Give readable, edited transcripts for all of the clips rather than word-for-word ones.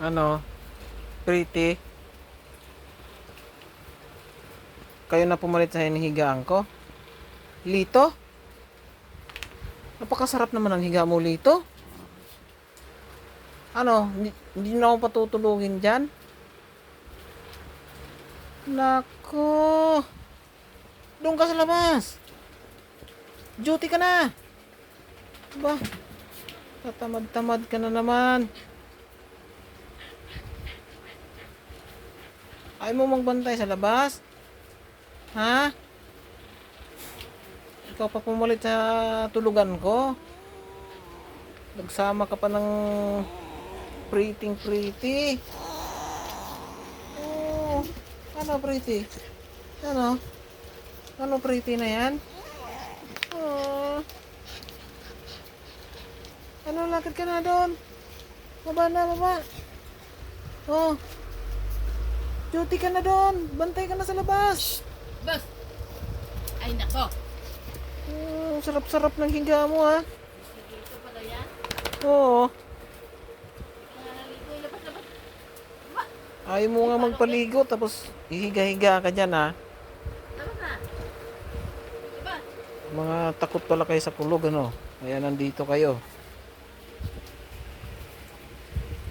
Ano? Pretty? Kayo na pumalit sa hinihigaan ko? Lito? Napakasarap naman ang higa mo, Lito. Ano? Hindi na ako patutulugin dyan? Nako. Doon ka sa labas. Duty ka na. Ba? Tatamad-tamad ka na naman. Ayaw mo magbantay sa labas? Ha? Ikaw pa pumalit sa tulugan ko? Nagsama ka pa ng pretty. Oh, ano pretty? Ano? Ano pretty na yan? Oh. Ano, lakad ka na doon? Baba na, baba. Oh. Duty ka na doon. Bantay ka na sa labas. Boss! Ay nako! Oh, sarap-sarap ng higa mo, ha? Dito pala yan. Oo. Nalaligo, labas-labas. Ayaw mo nga magpaligo tapos hihiga-higa ka dyan, ha? Labas na. Diba? Mga takot pala kayo sa kulog, ano? Kaya nandito kayo.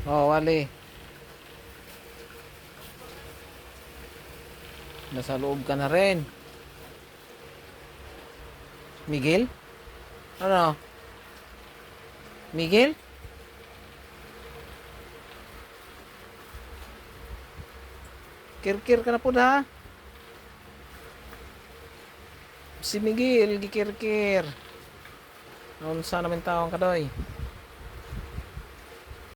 Oh, Wally. Nasa loob ka na rin. Miguel? Ano? Miguel? Kirkir ka na po ha? Si Miguel, gikirkir. Naunsa namin taong kadoy.